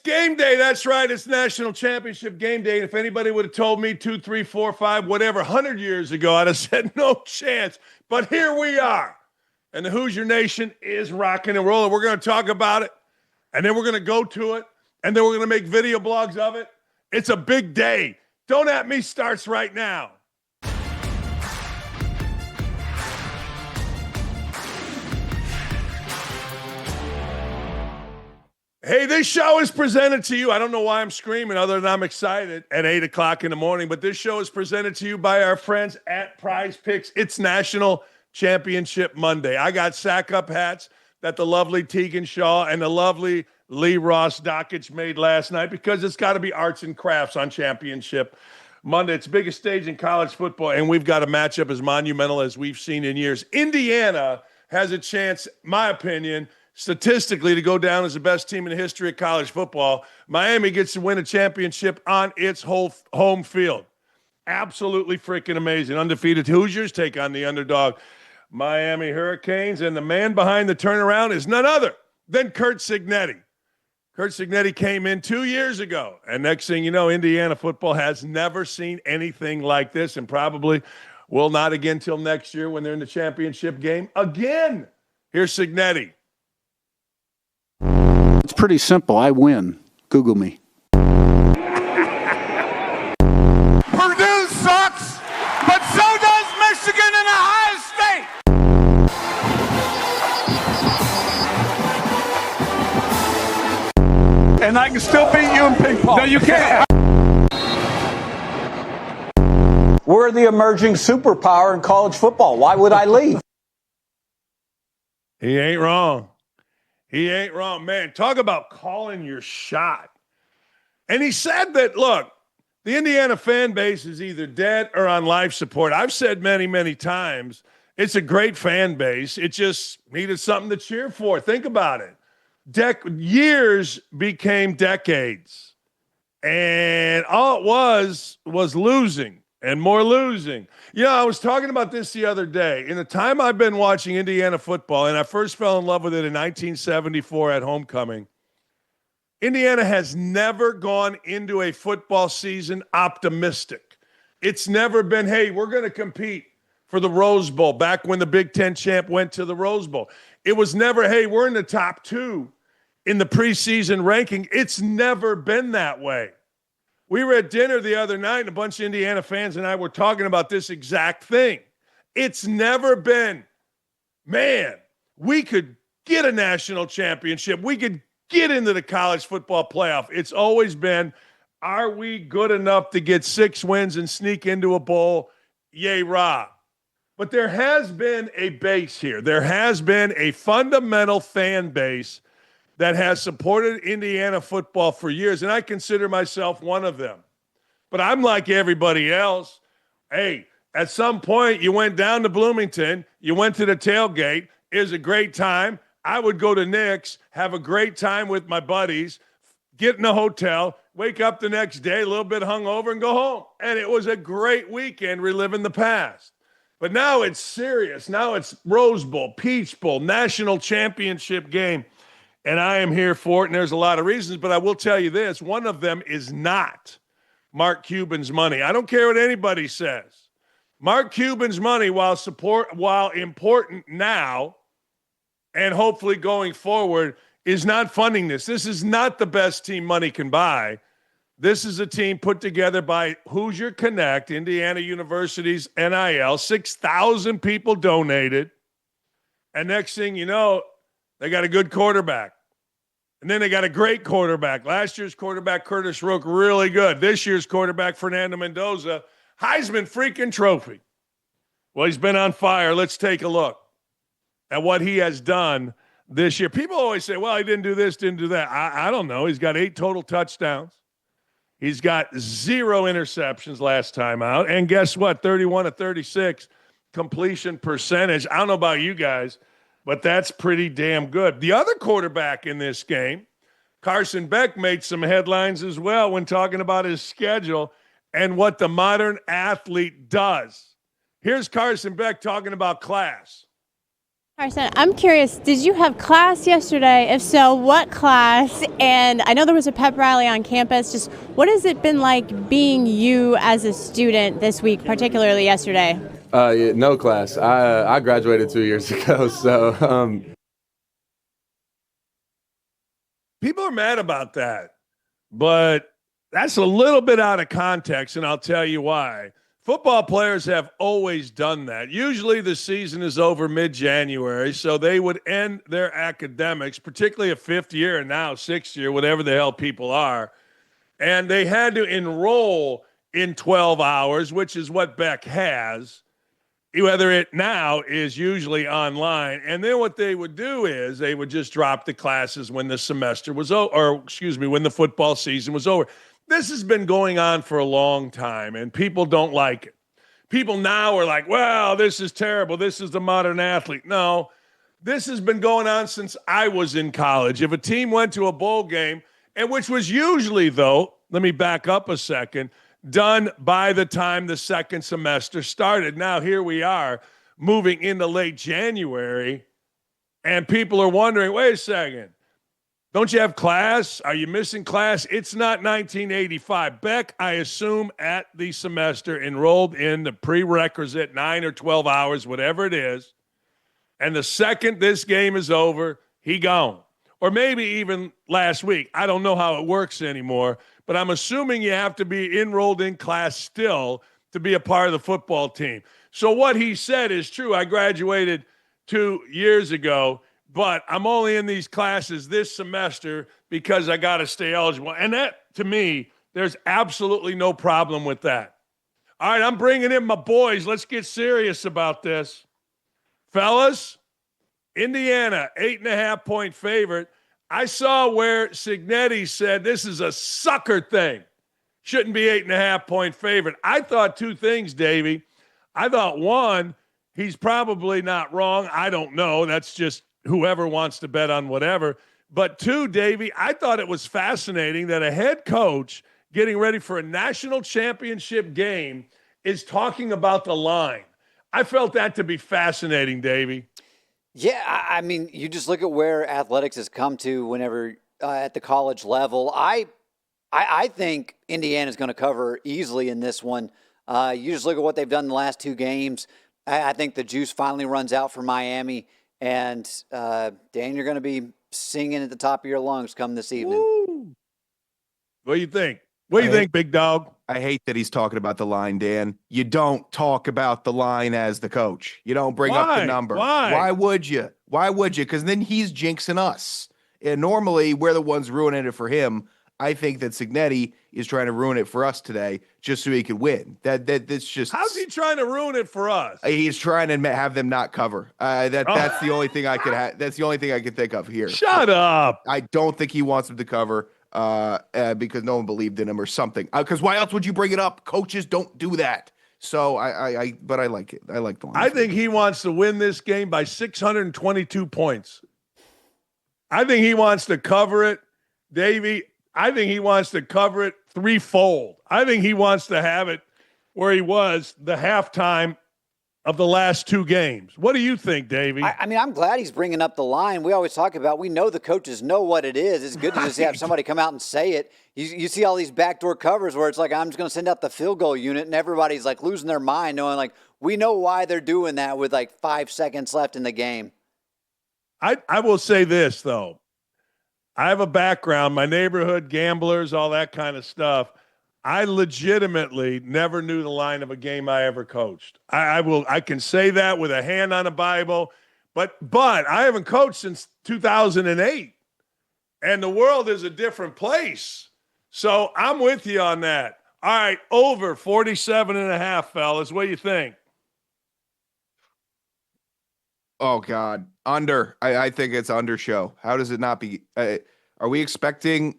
game day. That's right. It's National Championship game day. And if anybody would have told me 2, 3, 4, 5, whatever, 100 years ago, I'd have said no chance. But here we are. And the Hoosier Nation is rocking and rolling. We're going to talk about it. And then we're going to go to it. And then we're going to make video blogs of it. It's a big day. Don't At Me starts right now. Hey, this show is presented to you. I don't know why I'm screaming other than I'm excited at 8 o'clock in the morning, but this show is presented to you by our friends at Prize Picks. It's National Championship Monday. I got sack-up hats that the lovely Tegan Shaw and the lovely Lee Ross Dakich made last night because it's got to be arts and crafts on Championship Monday. It's the biggest stage in college football, and we've got a matchup as monumental as we've seen in years. Indiana has a chance, my opinion, statistically, to go down as the best team in the history of college football. Miami gets to win a championship on its whole home field. Absolutely freaking amazing. Undefeated Hoosiers take on the underdog Miami Hurricanes, and the man behind the turnaround is none other than Curt Cignetti. Curt Cignetti came in 2 years ago, and next thing you know, Indiana football has never seen anything like this and probably will not again till next year when they're in the championship game again. Here's Cignetti. It's pretty simple. I win. Google me. Purdue sucks, but so does Michigan and Ohio State. And I can still beat you in ping pong. No, you can't. We're the emerging superpower in college football. Why would I leave? He ain't wrong. He ain't wrong, man. Talk about calling your shot. And he said that, look, the Indiana fan base is either dead or on life support. I've said many, many times, it's a great fan base. It just needed something to cheer for. Think about it. Years became decades. And all it was losing and more losing. You know, I was talking about this the other day. In the time I've been watching Indiana football, and I first fell in love with it in 1974 at homecoming, Indiana has never gone into a football season optimistic. It's never been, hey, we're going to compete for the Rose Bowl, back when the Big Ten champ went to the Rose Bowl. It was never, hey, we're in the top 2 in the preseason ranking. It's never been that way. We were at dinner the other night, and a bunch of Indiana fans and I were talking about this exact thing. It's never been, man, we could get a national championship. We could get into the college football playoff. It's always been, are we good enough to get 6 wins and sneak into a bowl? Yay, rah. But there has been a base here. There has been a fundamental fan base that has supported Indiana football for years, and I consider myself one of them. But I'm like everybody else. Hey, at some point, you went down to Bloomington, you went to the tailgate. It was a great time. I would go to Nick's, have a great time with my buddies, get in a hotel, wake up the next day, a little bit hungover, and go home. And it was a great weekend reliving the past. But now it's serious. Now it's Rose Bowl, Peach Bowl, national championship game. And I am here for it, and there's a lot of reasons, but I will tell you this. One of them is not Mark Cuban's money. I don't care what anybody says. Mark Cuban's money, while important now and hopefully going forward, is not funding this. This is not the best team money can buy. This is a team put together by Hoosier Connect, Indiana University's NIL. 6,000 people donated. And next thing you know, they got a good quarterback. And then they got a great quarterback. Last year's quarterback, Curtis Rook, really good. This year's quarterback, Fernando Mendoza, Heisman freaking trophy. Well, he's been on fire. Let's take a look at what he has done this year. People always say, well, he didn't do this, didn't do that. I don't know. He's got 8 total touchdowns. He's got 0 interceptions last time out. And guess what? 31 of 36 completion percentage. I don't know about you guys, but that's pretty damn good. The other quarterback in this game, Carson Beck, made some headlines as well when talking about his schedule and what the modern athlete does. Here's Carson Beck talking about class. Carson, I'm curious, did you have class yesterday? If so, what class? And I know there was a pep rally on campus. Just what has it been like being you as a student this week, particularly yesterday? Yeah, no class. I graduated 2 years ago, so People are mad about that, but that's a little bit out of context, and I'll tell you why. Football players have always done that. Usually the season is over mid-January, so they would end their academics, particularly a fifth year and now sixth year, whatever the hell people are, and they had to enroll in 12 hours, which is what Beck has, whether it now is usually online. And then what they would do is they would just drop the classes when the semester was over, or excuse me, when the football season was over. This has been going on for a long time, and people don't like it. People now are like, well, this is terrible. This is the modern athlete. No, this has been going on since I was in college. If a team went to a bowl game, and which was usually, though, let me back up a second, done by the time the second semester started. Now here we are moving into late January, and people are wondering, wait a second, don't you have class? Are you missing class? It's not 1985. Beck, I assume, at the semester enrolled in the prerequisite 9 or 12 hours, whatever it is, and the second this game is over, he gone. Or maybe even last week. I don't know how it works anymore, but I'm assuming you have to be enrolled in class still to be a part of the football team. So what he said is true. I graduated 2 years ago, but I'm only in these classes this semester because I got to stay eligible. And that, to me, there's absolutely no problem with that. All right, I'm bringing in my boys. Let's get serious about this. Fellas, Indiana, 8.5-point favorite. I saw where Signetti said this is a sucker thing. Shouldn't be 8.5-point favorite. I thought two things, Davey. I thought, one, he's probably not wrong. I don't know. That's just whoever wants to bet on whatever. But two, Davey, I thought it was fascinating that a head coach getting ready for a national championship game is talking about the line. I felt that to be fascinating, Davey. Yeah, I mean, you just look at where athletics has come to whenever at the college level. I think Indiana's going to cover easily in this one. You just look at what they've done in the last two games. I think the juice finally runs out for Miami. And, Dan, you're going to be singing at the top of your lungs come this evening. Woo. What do you think? What do you think, big dog? I hate that he's talking about the line, Dan. You don't talk about the line as the coach. You don't bring up the number. Why would you? Why would you? Because then he's jinxing us. And normally we're the ones ruining it for him. I think that Signetti is trying to ruin it for us today just so he could win. That's just. How's he trying to ruin it for us? He's trying to have them not cover. That's the only thing I could that's the only thing I could think of here. Shut up. I don't think he wants them to cover. Because no one believed in him or something. Because why else would you bring it up? Coaches don't do that. So but I like it. I like the line. I think he wants to win this game by 622 points. I think he wants to cover it, Davey. I think he wants to cover it threefold. I think he wants to have it where he was the halftime of the last two games. What do you think, Davey? I mean, I'm glad he's bringing up the line. We always talk about, we know the coaches know what it is. It's good to just have somebody come out and say it. You see all these backdoor covers where it's like, I'm just going to send out the field goal unit, and everybody's like losing their mind knowing like, we know why they're doing that with like 5 seconds left in the game. I will say this, though. I have a background, my neighborhood, gamblers, all that kind of stuff. I legitimately never knew the line of a game I ever coached. I can say that with a hand on a Bible, but I haven't coached since 2008, and the world is a different place. So I'm with you on that. All right, over 47.5, fellas. What do you think? Oh God, under. I think it's under show. How does it not be? Are we expecting?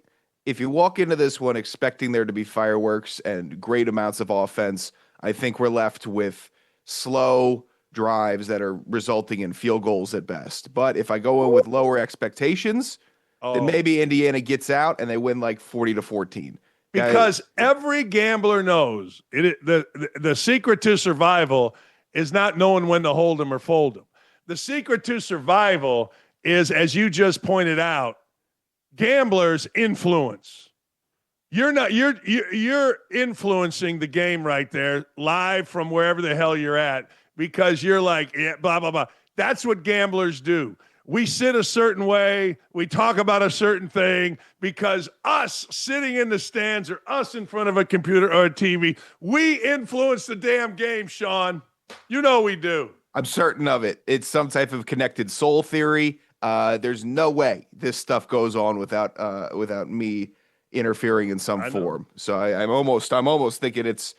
If you walk into this one expecting there to be fireworks and great amounts of offense, I think we're left with slow drives that are resulting in field goals at best. But if I go in with lower expectations, then maybe Indiana gets out and they win like 40-14. Because every gambler knows the secret to survival is not knowing when to hold them or fold them. The secret to survival is, as you just pointed out, gamblers' influence. You're influencing the game right there, live from wherever the hell you're at, because you're like, yeah, blah, blah, blah. That's what gamblers do. We sit a certain way. We talk about a certain thing because us sitting in the stands or us in front of a computer or a TV, we influence the damn game, Sean. You know we do. I'm certain of it. It's some type of connected soul theory. There's no way this stuff goes on without me interfering in some form. So I'm almost thinking it's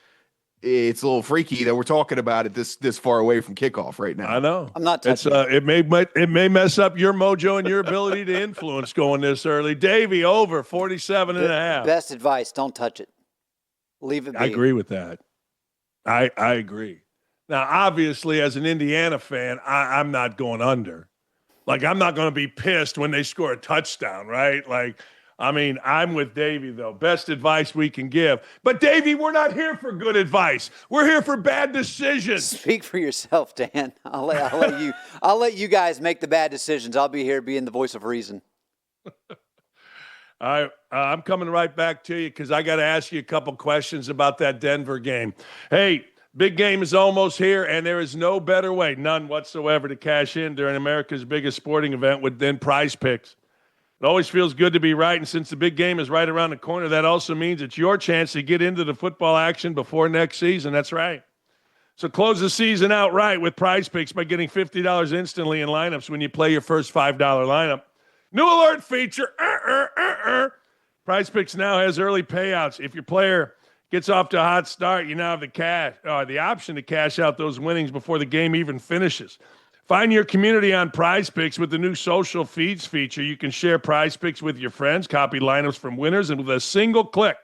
a little freaky that we're talking about it this far away from kickoff right now. I know. I'm not touching it may mess up your mojo and your ability to influence going this early. Davey, over 47 and a half. Best advice, don't touch it. Leave it be. I agree with that. I agree. Now, obviously, as an Indiana fan, I'm not going under. Like, I'm not going to be pissed when they score a touchdown, right? Like, I mean, I'm with Davey, though. Best advice we can give. But, Davey, we're not here for good advice. We're here for bad decisions. Speak for yourself, Dan. I'll let you guys make the bad decisions. I'll be here being the voice of reason. I'm coming right back to you because I got to ask you a couple questions about that Denver game. Hey, big game is almost here, and there is no better way, none whatsoever, to cash in during America's biggest sporting event than Prize Picks. It always feels good to be right, and since the big game is right around the corner, that also means it's your chance to get into the football action before next season. That's right. So close the season out right with Prize Picks by getting $50 instantly in lineups when you play your first $5 lineup. New alert feature. Prize Picks now has early payouts. If your player gets off to a hot start, you now have the option to cash out those winnings before the game even finishes. Find your community on Prize Picks with the new social feeds feature. You can share Prize Picks with your friends, copy lineups from winners, and with a single click,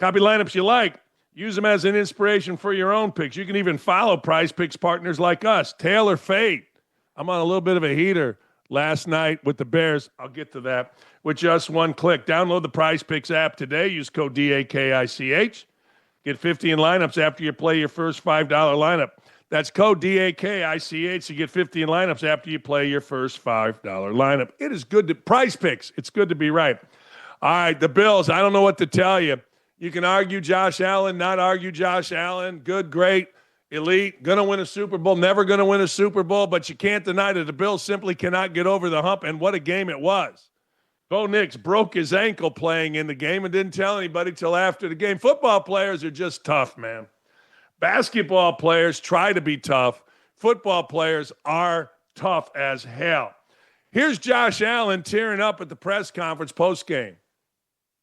copy lineups you like. Use them as an inspiration for your own picks. You can even follow Prize Picks partners like us, Tail or Fade. I'm on a little bit of a heater last night with the Bears. I'll get to that with just one click. Download the Prize Picks app today. Use code DAKICH. Get 50 in lineups after you play your first $5 lineup. That's code DAKICH. You get 50 in lineups after you play your first $5 lineup. It is good to Prize Picks. It's good to be right. All right, the Bills, I don't know what to tell you. You can argue Josh Allen, not argue Josh Allen. Good, great, elite, going to win a Super Bowl, never going to win a Super Bowl, but you can't deny that the Bills simply cannot get over the hump, and what a game it was. Bo Nix broke his ankle playing in the game and didn't tell anybody till after the game. Football players are just tough, man. Basketball players try to be tough. Football players are tough as hell. Here's Josh Allen tearing up at the press conference post-game.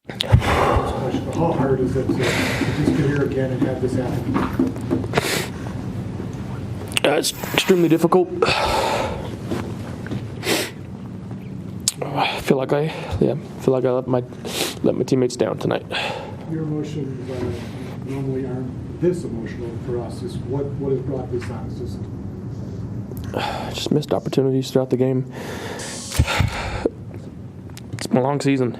How hard is it to just get here again and have this happen? It's extremely difficult. I feel like I let my teammates down tonight. Your emotions normally aren't this emotional for us. Is what has brought this on? Just missed opportunities throughout the game. It's been a long season.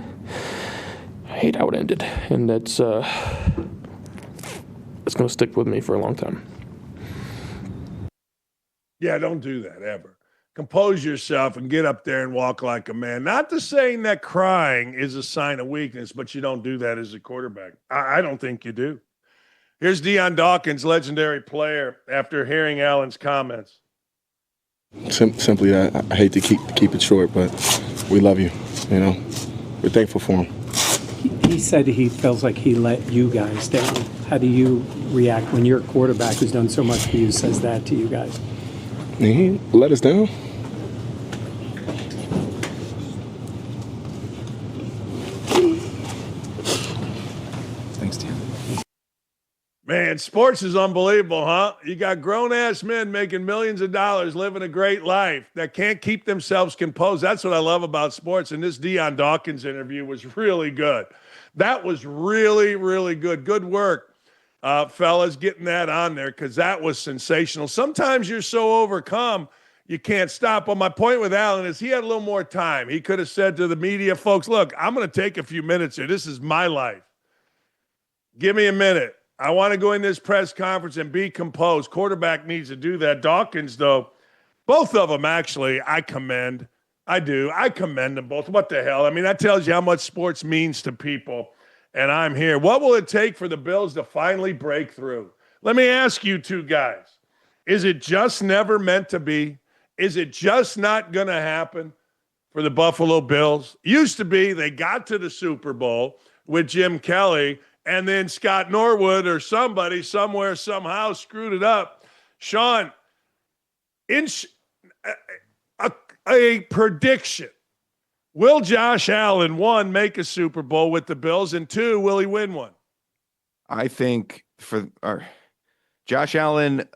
I hate how it ended, and it's going to stick with me for a long time. Yeah, don't do that ever. Compose yourself and get up there and walk like a man. Not to saying that crying is a sign of weakness, but you don't do that as a quarterback. I don't think you do. Here's Deion Dawkins, legendary player, after hearing Allen's comments. Simply that. I hate to keep it short, but we love you. You know, we're thankful for him. He said he feels like he let you guys down. How do you react when your quarterback who's done so much for you says that to you guys? He let us down. Thanks, Dan. Man, sports is unbelievable, huh? You got grown-ass men making millions of dollars, living a great life that can't keep themselves composed. That's what I love about sports, and this Deion Dawkins interview was really good. That was really, really good. Good work, fellas, getting that on there because that was sensational. Sometimes you're so overcome you can't stop. Well, my point with Allen is he had a little more time. He could have said to the media folks, look, I'm going to take a few minutes here. This is my life. Give me a minute. I want to go in this press conference and be composed. Quarterback needs to do that. Dawkins, though, Both of them, actually, I commend. I do. I commend them both. What the hell? I mean, that tells you how much sports means to people. And I'm here. What will it take for the Bills to finally break through? Let me ask you two guys. Is it just never meant to be? Is it just not going to happen for the Buffalo Bills? Used to be they got to the Super Bowl with Jim Kelly, and then Scott Norwood or somebody somewhere somehow screwed it up. Sean, a prediction. Will Josh Allen, one, make a Super Bowl with the Bills, and two, will he win one? I think Josh Allen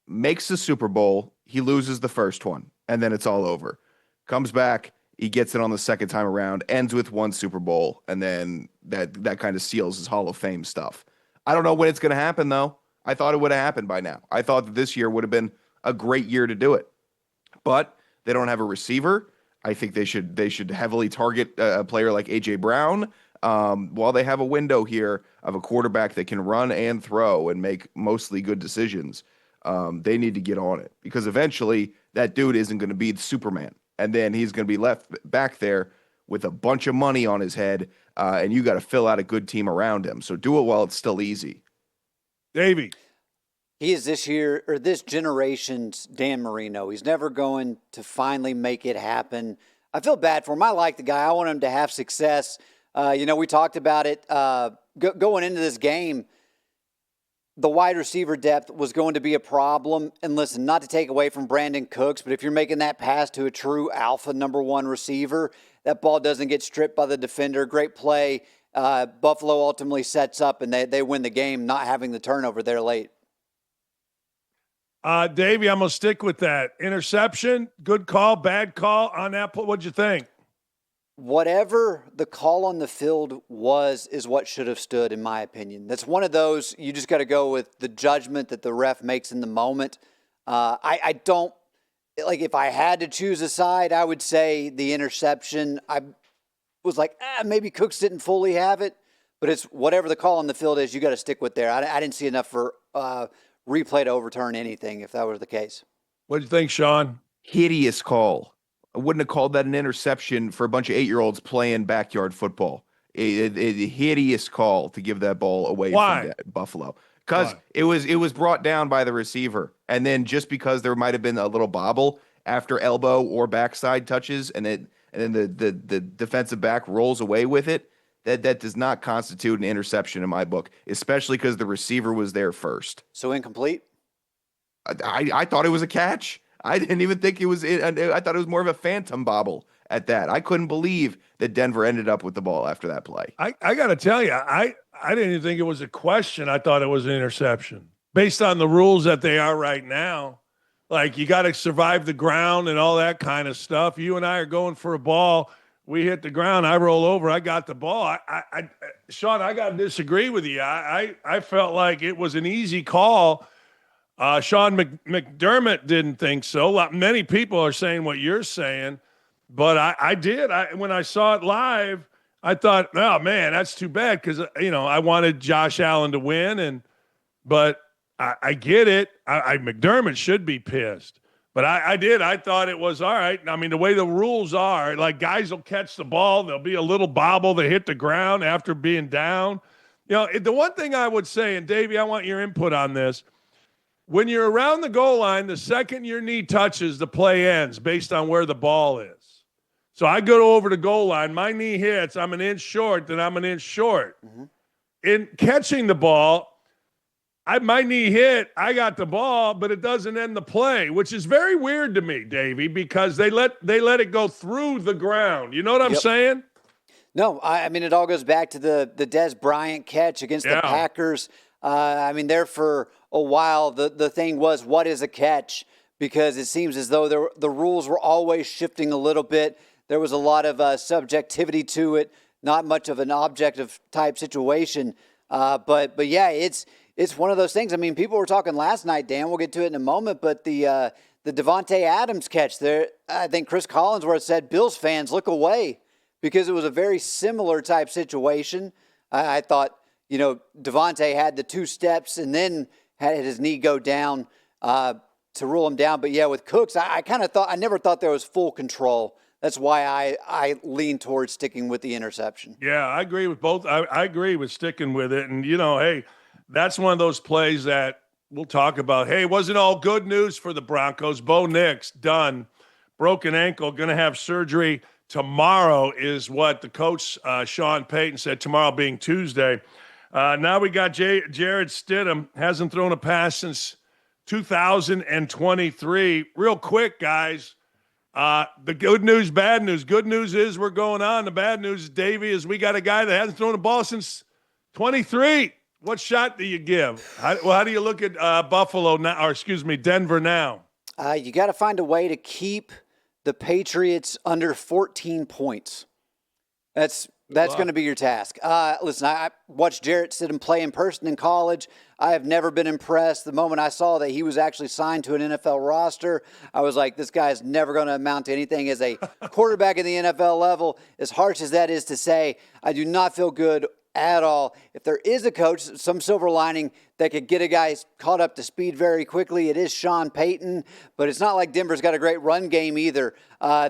makes the Super Bowl. He loses the first one, and then it's all over. Comes back, he gets it on the second time around, ends with one Super Bowl, and then that kind of seals his Hall of Fame stuff. I don't know when it's going to happen, though. I thought it would have happened by now. I thought that this year would have been a great year to do it. But they don't have a receiver. I think they should heavily target a player like A.J. Brown while they have a window here of a quarterback that can run and throw and make mostly good decisions. They need to get on it because eventually that dude isn't going to be the Superman. And then he's going to be left back there with a bunch of money on his head, and you got to fill out a good team around him. So do it while it's still easy. Davey. He is this generation's Dan Marino. He's never going to finally make it happen. I feel bad for him. I like the guy. I want him to have success. We talked about it going into this game. The wide receiver depth was going to be a problem. And listen, not to take away from Brandon Cooks, but if you're making that pass to a true alpha number one receiver, that ball doesn't get stripped by the defender. Great play. Buffalo ultimately sets up, and they win the game, not having the turnover there late. Davey, I'm going to stick with that. Interception, good call, bad call on that. What'd you think? Whatever the call on the field is what should have stood, in my opinion. That's one of those, you just got to go with the judgment that the ref makes in the moment. I don't, like, if I had to choose a side, I would say the interception. I was like, maybe Cooks didn't fully have it, but it's whatever the call on the field is, you got to stick with there. I didn't see enough for replay to overturn anything if that was the case. What do you think, Sean? Hideous call. I wouldn't have called that an interception for a bunch of 8-year-olds playing backyard football. A hideous call to give that ball away from Buffalo. Because it was brought down by the receiver. And then just because there might have been a little bobble after elbow or backside touches and then the defensive back rolls away with it, that does not constitute an interception in my book, especially because the receiver was there first. So incomplete? I thought it was a catch. I didn't even think it was. I thought it was more of a phantom bobble at that. I couldn't believe that Denver ended up with the ball after that play. I got to tell you, I didn't even think it was a question. I thought it was an interception based on the rules that they are right now. Like, you got to survive the ground and all that kind of stuff. You and I are going for a ball. We hit the ground. I roll over. I got the ball. Sean, I got to disagree with you. I felt like it was an easy call. Sean McDermott didn't think so. Many people are saying what you're saying, but I did. When I saw it live, I thought, oh man, that's too bad because I wanted Josh Allen to win, but I get it. McDermott should be pissed, but I did. I thought it was all right. I mean, the way the rules are, like, guys will catch the ball, there'll be a little bobble, they hit the ground after being down. The one thing I would say, and Davey, I want your input on this. When you're around the goal line, the second your knee touches, the play ends based on where the ball is. So I go over the goal line, my knee hits, I'm an inch short, then I'm an inch short. Mm-hmm. In catching the ball, my knee hit, I got the ball, but it doesn't end the play, which is very weird to me, Davey, because they let it go through the ground. You know what I'm saying? No, I mean, it all goes back to the Dez Bryant catch against the Packers. There for a while, the thing was, what is a catch? Because it seems as though the rules were always shifting a little bit. There was a lot of subjectivity to it, not much of an objective type situation. But yeah, it's one of those things. I mean, people were talking last night, Dan, we'll get to it in a moment, but the Devontae Adams catch there, I think Chris Collinsworth said, Bills fans, look away, because it was a very similar type situation. I thought, Devontae had the two steps and then had his knee go down. to rule him down. But yeah, with Cooks, I never thought there was full control. That's why I lean towards sticking with the interception. Yeah, I agree with both. I agree with sticking with it. And, hey, that's one of those plays that we'll talk about. Hey, wasn't all good news for the Broncos. Bo Nix, done. Broken ankle, going to have surgery tomorrow is what the coach, Sean Payton, said, tomorrow being Tuesday. Now we got Jared Stidham, hasn't thrown a pass since 2023. Real quick, guys. The good news, bad news. Good news is we're going on. The bad news, Davey, is we got a guy that hasn't thrown a ball since 23. What shot do you give? How do you look at Buffalo now, or excuse me, Denver now? You got to find a way to keep the Patriots under 14 points. That's going to be your task. Listen, I watched Jarrett Stidham play in person in college. I have never been impressed. The moment I saw that he was actually signed to an NFL roster, I was like, this guy is never going to amount to anything as a quarterback in the NFL level. As harsh as that is to say, I do not feel good at all. If there is a coach, some silver lining that could get a guy caught up to speed very quickly, it is Sean Payton, but it's not like Denver's got a great run game either.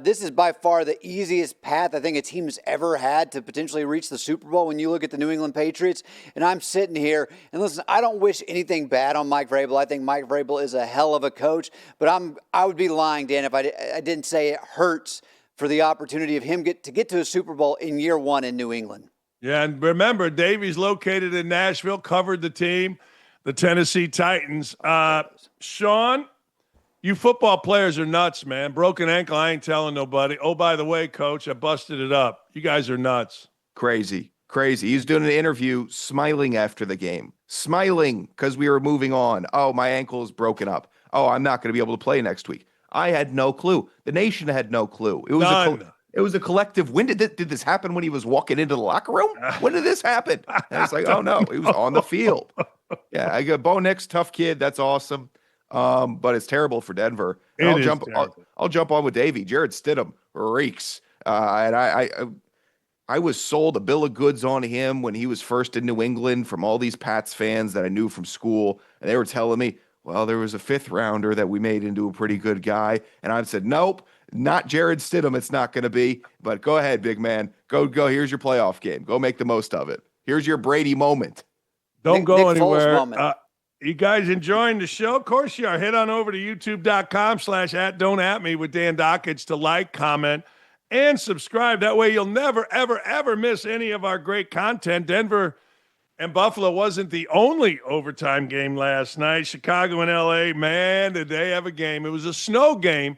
This is by far the easiest path I think a team has ever had to potentially reach the Super Bowl when you look at the New England Patriots. And I'm sitting here, and listen, I don't wish anything bad on Mike Vrabel. I think Mike Vrabel is a hell of a coach, but I would be lying, Dan, if I didn't say it hurts for the opportunity of him to get to a Super Bowl in year one in New England. Yeah, and remember, Davey's located in Nashville, covered the team, the Tennessee Titans. Sean, you football players are nuts, man. Broken ankle, I ain't telling nobody. Oh, by the way, Coach, I busted it up. You guys are nuts. Crazy. He's doing an interview smiling after the game. Smiling because we were moving on. Oh, my ankle is broken up. Oh, I'm not going to be able to play next week. I had no clue. The nation had no clue. It was a collective. When did this happen? When he was walking into the locker room? When did this happen? And it's like, oh no, he was on the field. Yeah, I got Bo Nix, tough kid. That's awesome. But it's terrible for Denver. And I'll jump on with Davey. Jared Stidham reeks. And I was sold a bill of goods on him when he was first in New England from all these Pats fans that I knew from school, and they were telling me, well, there was a 5th rounder that we made into a pretty good guy, and I said, nope. Not Jared Stidham, it's not going to be. But go ahead, big man. Go. Here's your playoff game. Go make the most of it. Here's your Brady moment. Don't go anywhere. You guys enjoying the show? Of course you are. Head on over to youtube.com/@don'tatme with Dan Dakich to like, comment, and subscribe. That way you'll never, ever, ever miss any of our great content. Denver and Buffalo wasn't the only overtime game last night. Chicago and L.A., man, did they have a game. It was a snow game.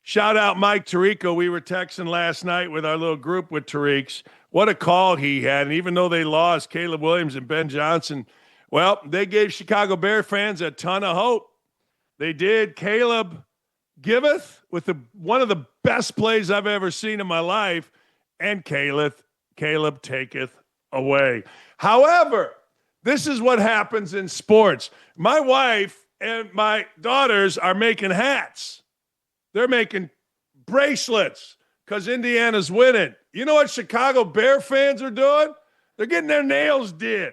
Shout out Mike Tirico. We were texting last night with our little group with Tariqs. What a call he had. And even though they lost, Caleb Williams and Ben Johnson, well, they gave Chicago Bear fans a ton of hope. They did. Caleb giveth with one of the best plays I've ever seen in my life, and Caleb taketh away. However, this is what happens in sports. My wife and my daughters are making hats. They're making bracelets because Indiana's winning. You know what Chicago Bear fans are doing? They're getting their nails did.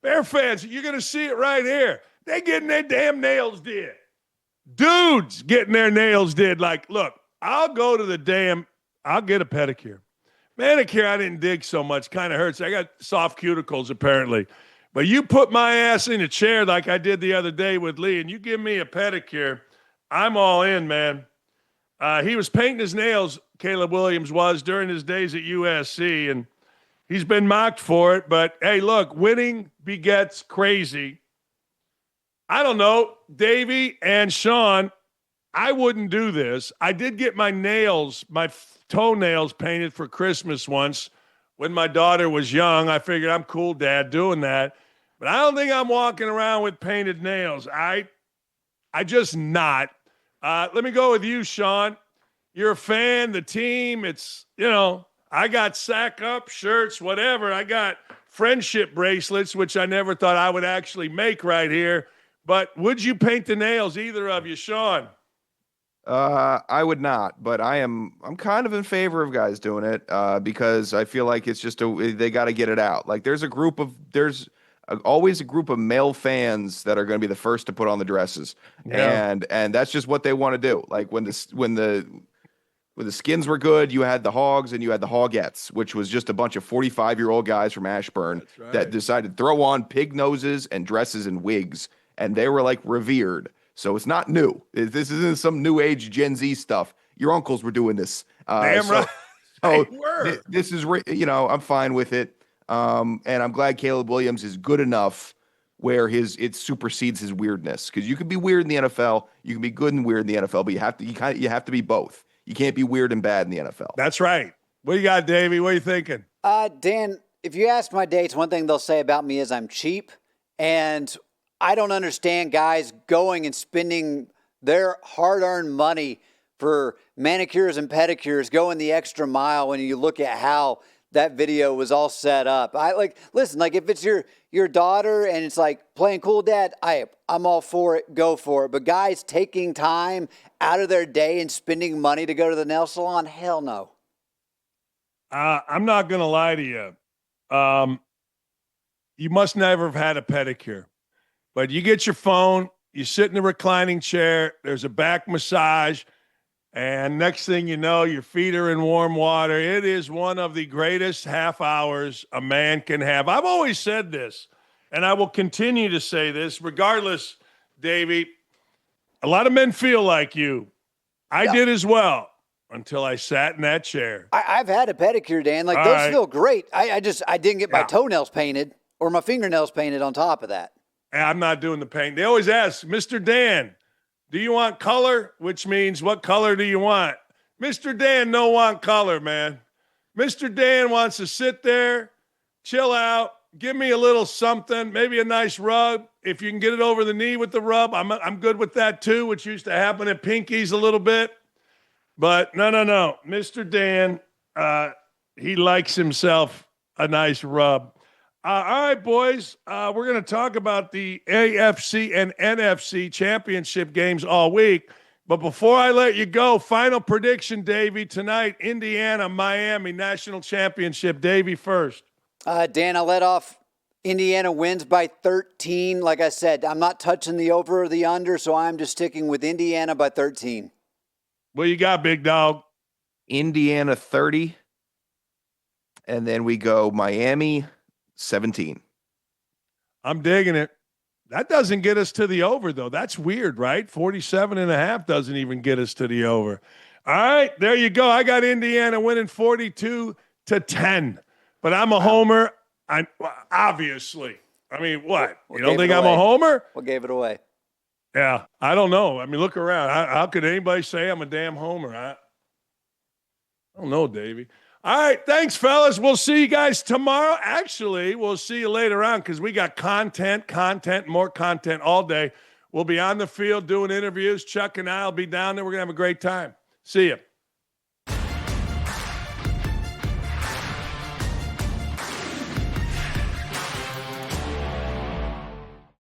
Bear fans, you're going to see it right here. They're getting their damn nails did. Dudes getting their nails did. Like, look, I'll get a pedicure. Manicure, I didn't dig so much. Kind of hurts. I got soft cuticles, apparently. But you put my ass in a chair like I did the other day with Lee, and you give me a pedicure, I'm all in, man. He was painting his nails, Caleb Williams was, during his days at USC, and he's been mocked for it. But, hey, look, winning begets crazy. I don't know, Davey and Sean, I wouldn't do this. I did get my toenails painted for Christmas once when my daughter was young. I figured I'm cool, Dad, doing that. But I don't think I'm walking around with painted nails. I just not. Let me go with you, Sean. You're a fan, the team. It's, I got sack up shirts, whatever. I got friendship bracelets, which I never thought I would actually make right here. But would you paint the nails, either of you, Sean? I would not, but I'm kind of in favor of guys doing it because I feel like it's just they got to get it out. Like there's always a group of male fans that are going to be the first to put on the dresses. Yeah. And that's just what they want to do. Like when the Skins were good, you had the Hogs and you had the Hogettes, which was just a bunch of 45-year-old guys from Ashburn that decided to throw on pig noses and dresses and wigs, and they were like revered. So it's not new. This isn't some new age Gen Z stuff. Your uncles were doing this. Damn right. So They were. this is, I'm fine with it. And I'm glad Caleb Williams is good enough where it supersedes his weirdness. Because you can be weird in the NFL, you can be good and weird in the NFL, but you have to be both. You can't be weird and bad in the NFL. That's right. What you got, Davey? What are you thinking? Dan, if you ask my dates, one thing they'll say about me is I'm cheap. And I don't understand guys going and spending their hard-earned money for manicures and pedicures, going the extra mile when you look at how that video was all set up. Listen, if it's your daughter and it's like playing cool dad, I'm all for it, go for it. But guys taking time out of their day and spending money to go to the nail salon, hell no. I'm not going to lie to you. You must never have had a pedicure. But you get your phone, you sit in the reclining chair, there's a back massage, and next thing you know, your feet are in warm water. It is one of the greatest half hours a man can have. I've always said this, and I will continue to say this, regardless, Davey. A lot of men feel like you. I did as well until I sat in that chair. I've had a pedicure, Dan. Those feel great. I didn't get my toenails painted or my fingernails painted on top of that. I'm not doing the paint. They always ask, Mr. Dan, do you want color? Which means, what color do you want? Mr. Dan don't want color, man. Mr. Dan wants to sit there, chill out, give me a little something, maybe a nice rub. If you can get it over the knee with the rub, I'm good with that too, which used to happen at Pinky's a little bit. But no. Mr. Dan, he likes himself a nice rub. All right, boys, we're going to talk about the AFC and NFC championship games all week. But before I let you go, final prediction, Davey, tonight, Indiana, Miami, national championship. Davey first. Dan, I'll let off. Indiana wins by 13. Like I said, I'm not touching the over or the under, so I'm just sticking with Indiana by 13. What you got, big dog? Indiana 30. And then we go Miami 17. I'm digging it. That doesn't get us to the over, though. That's weird, right? 47.5 doesn't even get us to the over. All right, there you go. I got Indiana winning 42-10. But I'm a homer. Obviously. I mean, what? You don't think I'm a homer? What gave it away? Yeah, I don't know. I mean, look around. How could anybody say I'm a damn homer? I don't know, Davey. All right, thanks, fellas. We'll see you guys tomorrow. Actually, we'll see you later on because we got content, more content all day. We'll be on the field doing interviews. Chuck and I will be down there. We're going to have a great time. See you.